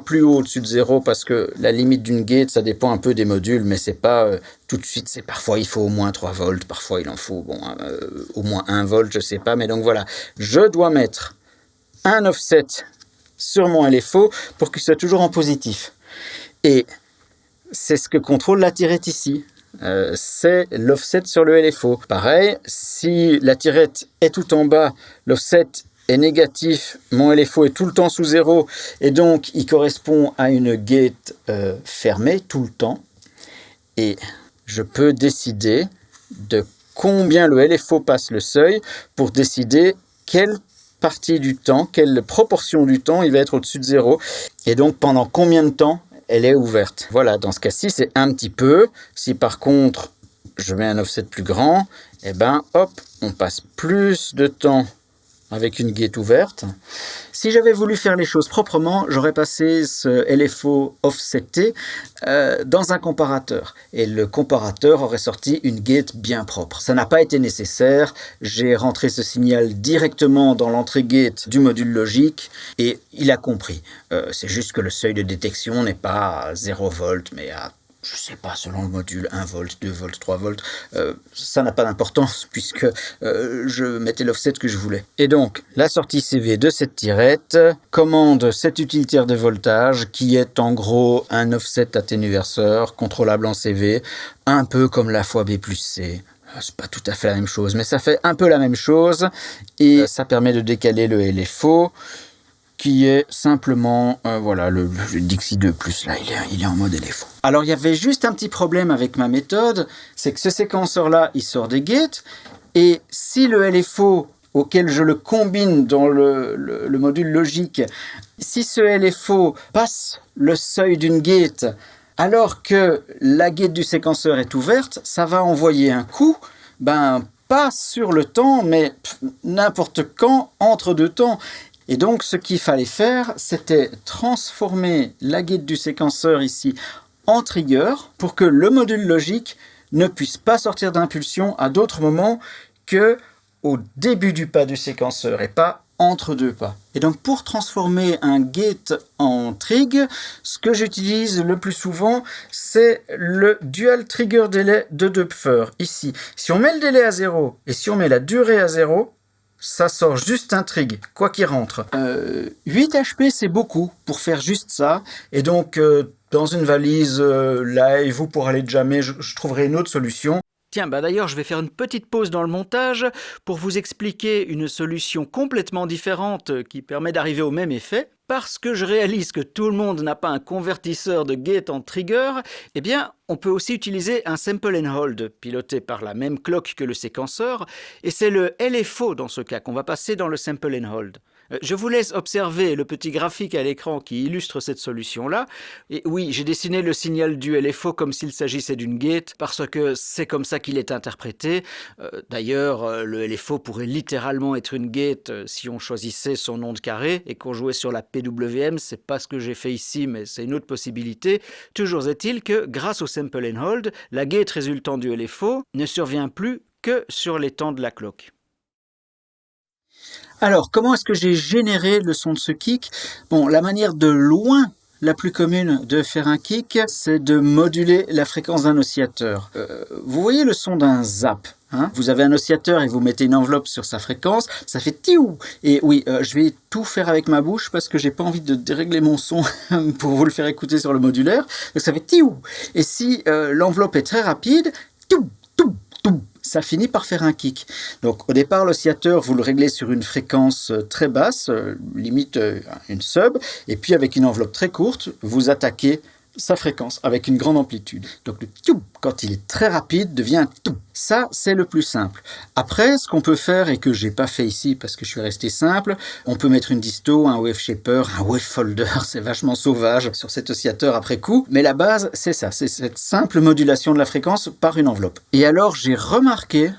plus haut au-dessus de 0 parce que la limite d'une gate, ça dépend un peu des modules, mais c'est pas tout de suite. Parfois il faut au moins 3 volts, parfois il en faut au moins 1 volt, je sais pas. Mais donc voilà, je dois mettre un offset sur mon LFO pour qu'il soit toujours en positif. Et c'est ce que contrôle la tirette ici. C'est l'offset sur le LFO. Pareil, si la tirette est tout en bas, l'offset est négatif, mon LFO est tout le temps sous 0, et donc il correspond à une gate fermée tout le temps. Et je peux décider de combien le LFO passe le seuil pour décider quelle partie du temps, quelle proportion du temps il va être au-dessus de 0, et donc pendant combien de temps elle est ouverte. Voilà, dans ce cas-ci, c'est un petit peu. Si par contre, je mets un offset plus grand, eh ben, hop, on passe plus de temps avec une gate ouverte. Si j'avais voulu faire les choses proprement, j'aurais passé ce LFO offseté dans un comparateur. Et le comparateur aurait sorti une gate bien propre. Ça n'a pas été nécessaire. J'ai rentré ce signal directement dans l'entrée gate du module logique et il a compris. C'est juste que le seuil de détection n'est pas à 0 volt, mais à je sais pas, selon le module, 1 volt, 2 volts, 3 volts, ça n'a pas d'importance puisque je mettais l'offset que je voulais. Et donc, la sortie CV de cette tirette commande cet utilitaire de voltage qui est en gros un offset atténuverseur contrôlable en CV, un peu comme la fois B plus C. C'est pas tout à fait la même chose, mais ça fait un peu la même chose et ça permet de décaler le LFO qui est simplement, voilà, le Dixie 2+, là, il est en mode LFO. Alors, il y avait juste un petit problème avec ma méthode, c'est que ce séquenceur-là, il sort des gates, et si le LFO auquel je le combine dans le module logique, si ce LFO passe le seuil d'une gate, alors que la gate du séquenceur est ouverte, ça va envoyer un coup, pas sur le temps, mais n'importe quand, entre deux temps. Et donc, ce qu'il fallait faire, c'était transformer la gate du séquenceur ici en trigger pour que le module logique ne puisse pas sortir d'impulsion à d'autres moments que au début du pas du séquenceur et pas entre deux pas. Et donc pour transformer un gate en trig, ce que j'utilise le plus souvent, c'est le dual trigger delay de Doepfer. Ici, si on met le délai à 0 et si on met la durée à 0, ça sort juste un trig, quoi qu'il rentre. 8 HP, c'est beaucoup pour faire juste ça. Et donc, dans une valise live ou pour aller jammer, je trouverai une autre solution. Tiens, d'ailleurs, je vais faire une petite pause dans le montage pour vous expliquer une solution complètement différente qui permet d'arriver au même effet. Parce que je réalise que tout le monde n'a pas un convertisseur de gate en trigger, eh bien, on peut aussi utiliser un sample and hold, piloté par la même clock que le séquenceur, et c'est le LFO dans ce cas qu'on va passer dans le sample and hold. Je vous laisse observer le petit graphique à l'écran qui illustre cette solution-là. Et oui, j'ai dessiné le signal du LFO comme s'il s'agissait d'une gate, parce que c'est comme ça qu'il est interprété. D'ailleurs, le LFO pourrait littéralement être une gate si on choisissait son nom de carré et qu'on jouait sur la PWM. C'est pas ce que j'ai fait ici, mais c'est une autre possibilité. Toujours est-il que, grâce au sample and hold, la gate résultant du LFO ne survient plus que sur les temps de la clock. Alors, comment est-ce que j'ai généré le son de ce kick? Bon, la manière de loin la plus commune de faire un kick, c'est de moduler la fréquence d'un oscillateur. Vous voyez le son d'un zap, hein? Vous avez un oscillateur et vous mettez une enveloppe sur sa fréquence, ça fait tiou. Et oui, je vais tout faire avec ma bouche parce que j'ai pas envie de dérégler mon son pour vous le faire écouter sur le modulaire. Donc ça fait tiou. Et si l'enveloppe est très rapide, tiou, tiou, tiou, ça finit par faire un kick. Donc au départ, l'oscillateur, vous le réglez sur une fréquence très basse, limite une sub, et puis avec une enveloppe très courte, vous attaquez sa fréquence avec une grande amplitude. Donc le tiou, quand il est très rapide, devient un tou. Ça, c'est le plus simple. Après, ce qu'on peut faire, et que j'ai pas fait ici parce que je suis resté simple, on peut mettre une disto, un wave shaper, un wave folder, c'est vachement sauvage sur cet oscillateur après coup, mais la base, c'est ça, c'est cette simple modulation de la fréquence par une enveloppe. Et alors, j'ai remarqué,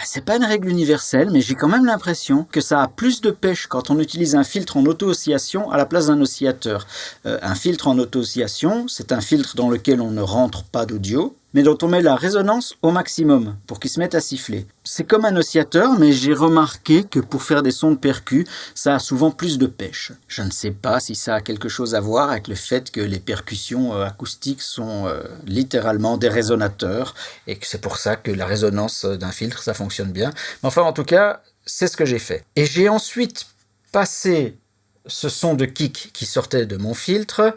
c'est pas une règle universelle, mais j'ai quand même l'impression que ça a plus de pêche quand on utilise un filtre en auto-oscillation à la place d'un oscillateur. Un filtre en auto-oscillation, c'est un filtre dans lequel on ne rentre pas d'audio, mais dont on met la résonance au maximum pour qu'il se mette à siffler. C'est comme un oscillateur, mais j'ai remarqué que pour faire des sons de percus, ça a souvent plus de pêche. Je ne sais pas si ça a quelque chose à voir avec le fait que les percussions acoustiques sont littéralement des résonateurs, et que c'est pour ça que la résonance d'un filtre, ça fonctionne bien. Mais enfin, en tout cas, c'est ce que j'ai fait. Et j'ai ensuite passé ce son de kick qui sortait de mon filtre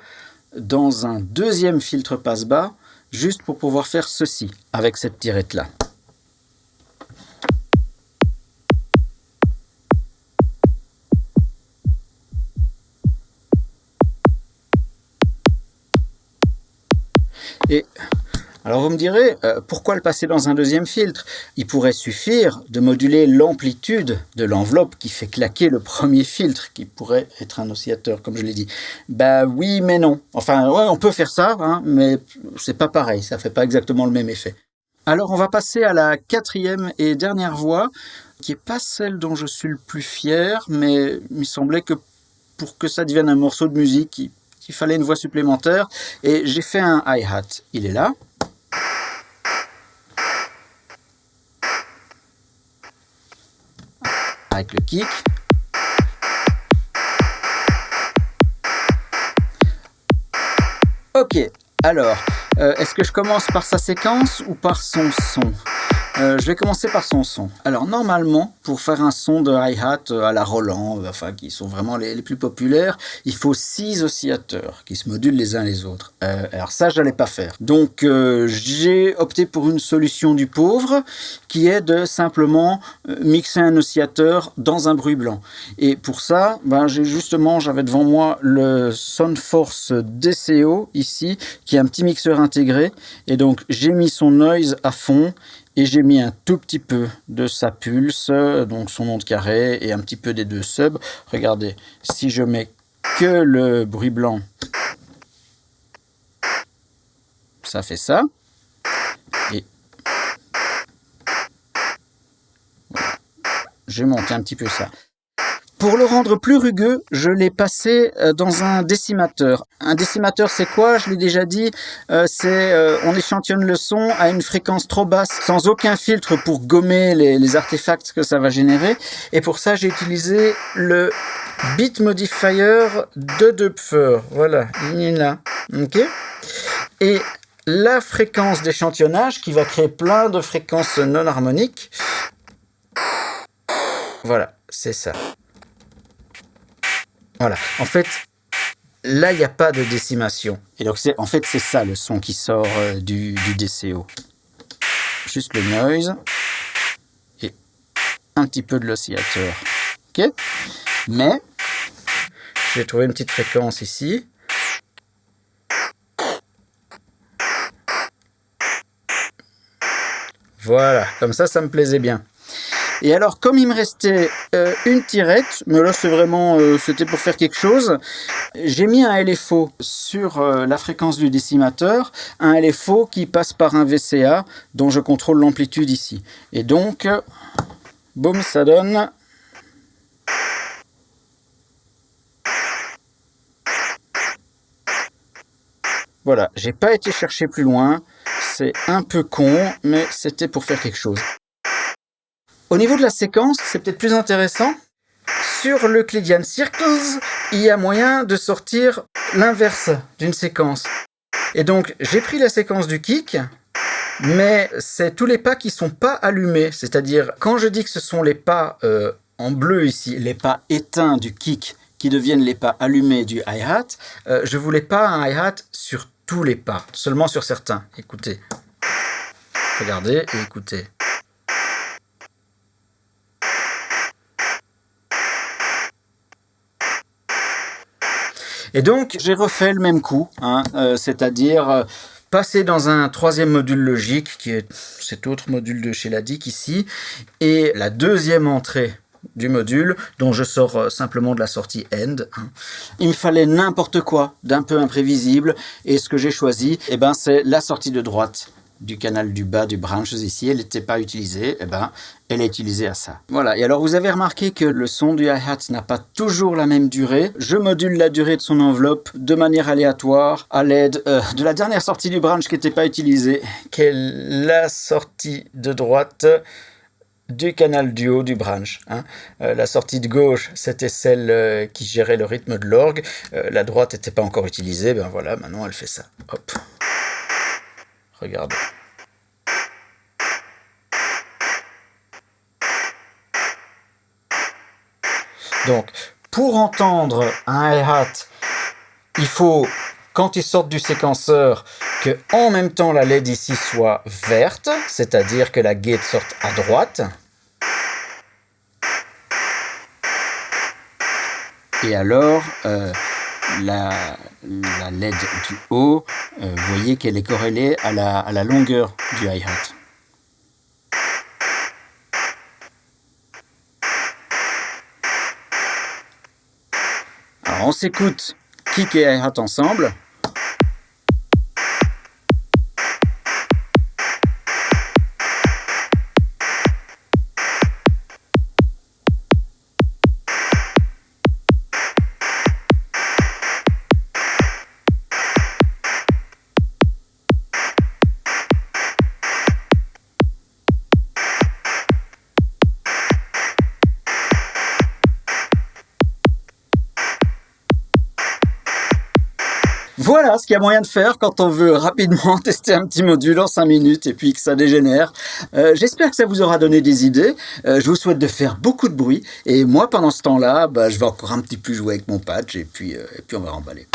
dans un deuxième filtre passe-bas, juste pour pouvoir faire ceci, avec cette tirette-là. Et alors vous me direz, pourquoi le passer dans un deuxième filtre? Il pourrait suffire de moduler l'amplitude de l'enveloppe qui fait claquer le premier filtre, qui pourrait être un oscillateur, comme je l'ai dit. Oui, mais non. Enfin, ouais, on peut faire ça, hein, mais c'est pas pareil, ça fait pas exactement le même effet. Alors on va passer à la quatrième et dernière voix, qui est pas celle dont je suis le plus fier, mais il me semblait que pour que ça devienne un morceau de musique, il fallait une voix supplémentaire, et j'ai fait un hi-hat. Il est là. Avec le kick. Ok, alors, est-ce que je commence par sa séquence ou par son son? Je vais commencer par son son. Alors normalement, pour faire un son de hi-hat à la Roland, qui sont vraiment les plus populaires, il faut 6 oscillateurs qui se modulent les uns les autres. Alors ça, je n'allais pas faire. Donc j'ai opté pour une solution du pauvre, qui est de simplement mixer un oscillateur dans un bruit blanc. Et pour ça, j'avais devant moi le Soundforce DCO ici, qui est un petit mixeur intégré. Et donc j'ai mis son noise à fond. Et j'ai mis un tout petit peu de sa pulse, donc son nom de carré, et un petit peu des deux subs. Regardez, si je mets que le bruit blanc, ça fait ça. Et voilà. Je monte un petit peu ça. Pour le rendre plus rugueux, je l'ai passé dans un décimateur. Un décimateur, c'est quoi? Je l'ai déjà dit, on échantillonne le son à une fréquence trop basse, sans aucun filtre pour gommer les artefacts que ça va générer. Et pour ça, j'ai utilisé le Beat Modifier de Doepfer. Voilà, il est là. Ok. Et la fréquence d'échantillonnage qui va créer plein de fréquences non harmoniques. Voilà, c'est ça. Voilà, en fait, là, il n'y a pas de décimation. Et donc, c'est ça le son qui sort du DCO. Juste le noise et un petit peu de l'oscillateur. Ok? Mais, j'ai trouvé une petite fréquence ici. Voilà, comme ça me plaisait bien. Et alors, comme il me restait une tirette, mais là c'est vraiment, c'était pour faire quelque chose, j'ai mis un LFO sur la fréquence du décimateur, un LFO qui passe par un VCA dont je contrôle l'amplitude ici. Et donc, boum, ça donne... Voilà, j'ai pas été chercher plus loin, c'est un peu con, mais c'était pour faire quelque chose. Au niveau de la séquence, c'est peut-être plus intéressant. Sur le Clydean Circles, il y a moyen de sortir l'inverse d'une séquence. Et donc, j'ai pris la séquence du kick, mais c'est tous les pas qui sont pas allumés. C'est-à-dire, quand je dis que ce sont les pas en bleu ici, les pas éteints du kick qui deviennent les pas allumés du hi-hat, je voulais pas un hi-hat sur tous les pas, seulement sur certains. Écoutez. Regardez et écoutez. Et donc, j'ai refait le même coup, c'est-à-dire passer dans un troisième module logique, qui est cet autre module de chez Ladic ici, et la deuxième entrée du module, dont je sors simplement de la sortie end. Il me fallait n'importe quoi d'un peu imprévisible, et ce que j'ai choisi, c'est la sortie de droite du canal du bas du branches ici, elle n'était pas utilisée, elle est utilisée à ça. Voilà, et alors vous avez remarqué que le son du hi-hat n'a pas toujours la même durée. Je module la durée de son enveloppe de manière aléatoire à l'aide de la dernière sortie du branch qui n'était pas utilisée, qui est la sortie de droite du canal du haut du branch. La sortie de gauche, c'était celle qui gérait le rythme de l'orgue. La droite n'était pas encore utilisée, voilà, maintenant elle fait ça. Hop. Regardez. Donc, pour entendre un hi-hat, il faut, quand il sort du séquenceur, que en même temps la LED ici soit verte, c'est-à-dire que la gate sorte à droite. Et alors, la LED du haut, vous voyez qu'elle est corrélée à la longueur du hi-hat. Alors on s'écoute kick et hi-hat ensemble. Voilà ce qu'il y a moyen de faire quand on veut rapidement tester un petit module en 5 minutes et puis que ça dégénère. J'espère que ça vous aura donné des idées. Je vous souhaite de faire beaucoup de bruit. Et moi, pendant ce temps-là, je vais encore un petit peu jouer avec mon patch et puis on va remballer.